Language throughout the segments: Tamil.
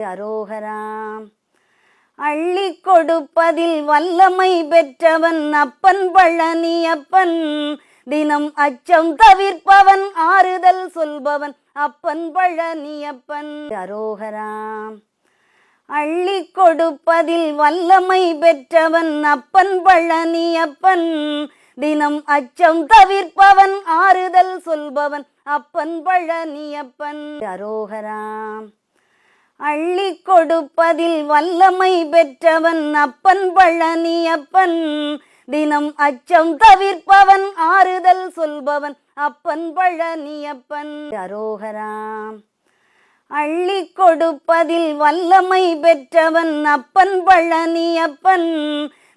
அரோகராம். அள்ளி கொடுப்பதில் வல்லமை பெற்றவன் அப்பன் பழனியப்பன். தினம் அச்சம் தவிர்ப்பவன் ஆறுதல் சொல்பவன் அப்பன் பழனியப்பன். அரோகராம். அள்ளி கொடுப்பதில் வல்லமை பெற்றவன் அப்பன் பழனியப்பன். தினம் அச்சம் தவிர்ப்பவன் ஆறுதல் சொல்பவன் அப்பன் பழனியப்பன். அரோகராம். அள்ளி கொடுப்பதில் வல்லமை பெற்றவன் அப்பன் பழனியப்பன். தினம் அச்சம் தவிர்ப்பவன் ஆறுதல் சொல்பவன் அப்பன் பழனியப்பன். அரோகராம். அள்ளி கொடுப்பதில் வல்லமை பெற்றவன் அப்பன் பழனியப்பன்.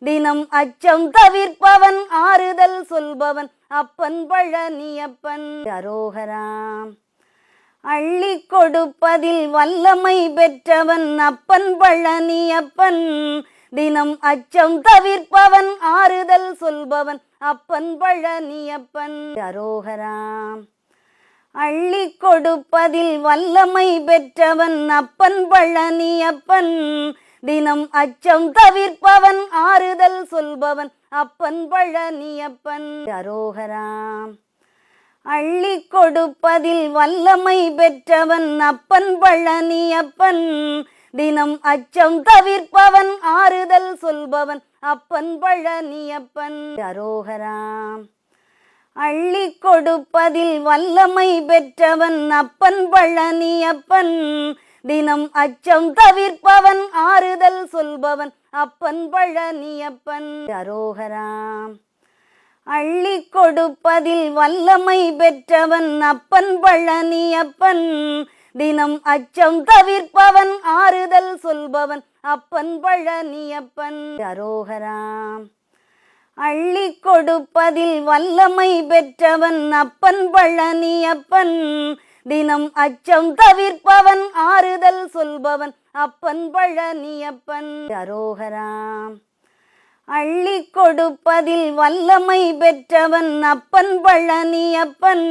தினம் அச்சம் தவிர்ப்பவன் ஆறுதல் சொல்பவன் அப்பன் பழனியப்பன். அரோகராம். அள்ளி கொடுப்பதில் வல்லமை பெற்றவன் அப்பன் பழனியப்பன். தினம் அச்சம் தவிர்ப்பவன் ஆறுதல் சொல்பவன் அப்பன் பழனியப்பன். அரோகராம். அள்ளி கொடுப்பதில் வல்லமை பெற்றவன் அப்பன் பழனியப்பன். தினம் அச்சம் தவிர்ப்பவன் ஆறுதல் சொல்பவன் அப்பன் பழனியப்பன். அரோகராம். அள்ளி கொடுப்பதில் வல்லமை பெற்றவன் அப்பன் பழனியப்பன். தினம் அச்சம் தவிர்ப்பவன் ஆறுதல் சொல்பவன் அப்பன் பழனியப்பன். அரோகராம். அள்ளி கொடுப்பதில் வல்லமை பெற்றவன் அப்பன் பழனியப்பன். தினம் அச்சம் தவிர்ப்பவன் ஆறுதல் சொல்பவன் அப்பன் பழனியப்பன். அரோகராம். அள்ளி கொடுப்பதில் வல்லமை பெற்றவன் அப்பன் பழனியப்பன். தினம் அச்சம் தவிர்ப்பவன் ஆறுதல் சொல்பவன் அப்பன் பழனியப்பன். அரோகராம். அள்ளி கொடுப்பதில் வல்லமை பெற்றவன் அப்பன் பழனியப்பன். தினம் அச்சம் தவிர்ப்பவன் ஆறுதல் சொல்பவன் அப்பன் பழனியப்பன். அரோகராம். அள்ளி கொடுப்பதில் வல்லமை பெற்றவன் அப்பன் பழனியப்பன்.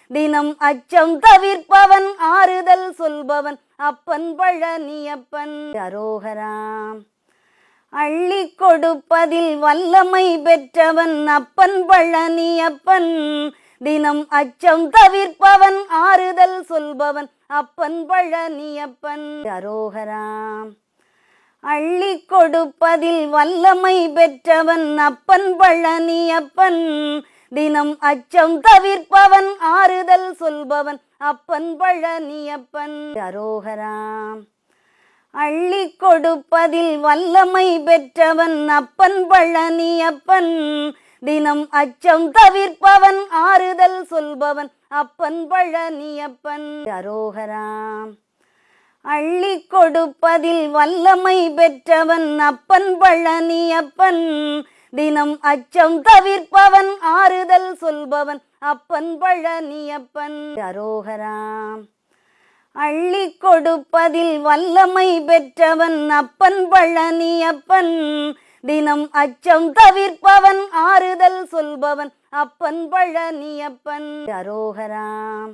தினம் அச்சம் தவிர்ப்பவன் ஆறுதல் சொல்பவன் அப்பன் பழனியப்பன். அரோகராம். அள்ளி கொடுப்பதில் வல்லமை பெற்றவன் அப்பன் பழனியப்பன். தினம் அச்சம் தவிர்ப்பவன் ஆறுதல் சொல்பவன் அப்பன் பழனியப்பன். அரோகராம். அள்ளி கொடுப்பதில் வல்லமை பெற்றவன் அப்பன் பழனியப்பன். தினம் அச்சம் தவிர்ப்பவன் ஆறுதல் சொல்பவன் அப்பன் பழனியப்பன். அரோகராம். அள்ளி கொடுப்பதில் வல்லமை பெற்றவன் அப்பன் பழனியப்பன். தினம் அச்சம் தவிர்ப்பவன் ஆறுதல் சொல்பவன் அப்பன் பழனியப்பன். அரோகராம். அள்ளி கொடுப்பதில் வல்லமை பெற்றவன் அப்பன் பழனியப்பன். தினம் அச்சம் தவிர்ப்பவன் ஆறுதல் சொல்பவன் அப்பன் பழனியப்பன். அரோகராம். அள்ளி கொடுப்பதில் வல்லமை பெற்றவன் அப்பன் பழனியப்பன். தினம் அச்சம் தவிர்ப்பவன் ஆறுதல் சொல்பவன் அப்பன் பழனியப்பன். அரோகராம்.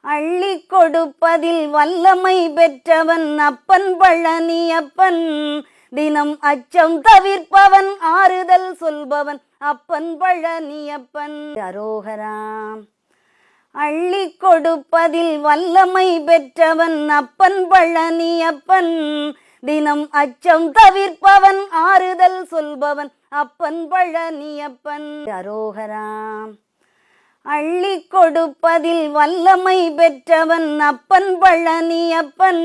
அள்ளி கொடுப்பதில் வல்லமை பெற்றவன் அப்பன் பழனியப்பன். தினம் அச்சம் தவிர்ப்பவன் ஆறுதல் சொல்பவன் அப்பன் பழனியப்பன். அரோகராம். அள்ளி கொடுப்பதில் வல்லமை பெற்றவன் அப்பன் பழனியப்பன். தினம் அச்சம் தவிர்ப்பவன் ஆறுதல் சொல்பவன் அப்பன் பழனியப்பன். அரோகராம். அள்ளி கொடுப்பதில் வல்லமை பெற்றவன் அப்பன் பழனியப்பன்.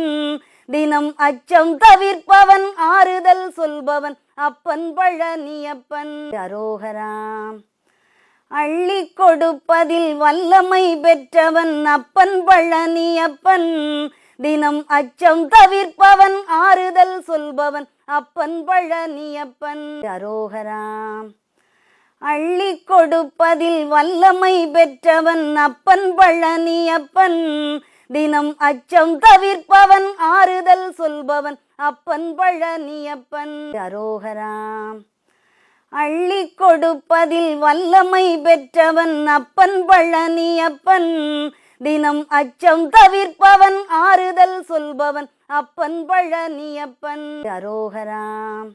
தினம் அச்சம் தவிர்ப்பவன் ஆறுதல் சொல்பவன் அப்பன் பழனியப்பன். அரோகராம். அள்ளி கொடுப்பதில் வல்லமை பெற்றவன் அப்பன் பழனியப்பன். தினம் அச்சம் தவிர்ப்பவன் ஆறுதல் சொல்பவன் அப்பன் பழனியப்பன். அரோகராம். அள்ளி கொடுப்பதில் வல்லமை பெற்றவன் அப்பன் பழனியப்பன். தினம் அச்சம் தவிர்ப்பவன் ஆறுதல் சொல்பவன் அப்பன் பழனியப்பன். அரோகராம். அள்ளி கொடுப்பதில் வல்லமை பெற்றவன் அப்பன் பழனியப்பன். தினம் அச்சம் தவிர்ப்பவன் ஆறுதல் சொல்பவன் அப்பன் பழனியப்பன். அரோகராம்.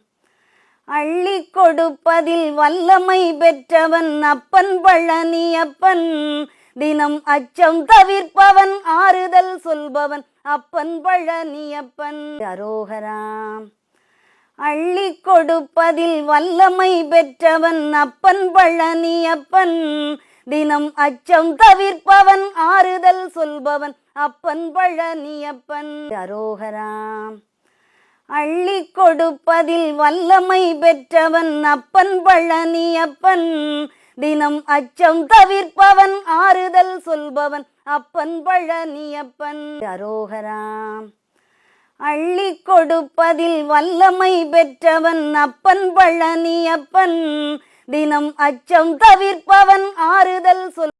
அள்ளி கொடுப்பதில் வல்லமை பெற்றவன் அப்பன் பழனியப்பன். தினம் அச்சம் தவிர்ப்பவன் ஆறுதல் சொல்பவன் அப்பன் பழனியப்பன். அரோகராம். அள்ளி கொடுப்பதில் வல்லமை பெற்றவன் அப்பன் பழனியப்பன். தினம் அச்சம் தவிர்ப்பவன் ஆறுதல் சொல்பவன் அப்பன் பழனியப்பன். அரோகராம். அள்ளி கொடுப்பதில் வல்லமை பெற்றவன் அப்பன் பழனியப்பன். தினம் அச்சம் தவிர்ப்பவன் ஆறுதல் சொல்பவன் அப்பன் பழனியப்பன். அரோகராம். அள்ளி கொடுப்பதில் வல்லமை பெற்றவன் அப்பன் பழனியப்பன். தினம் அச்சம் தவிர்ப்பவன் ஆறுதல் சொல்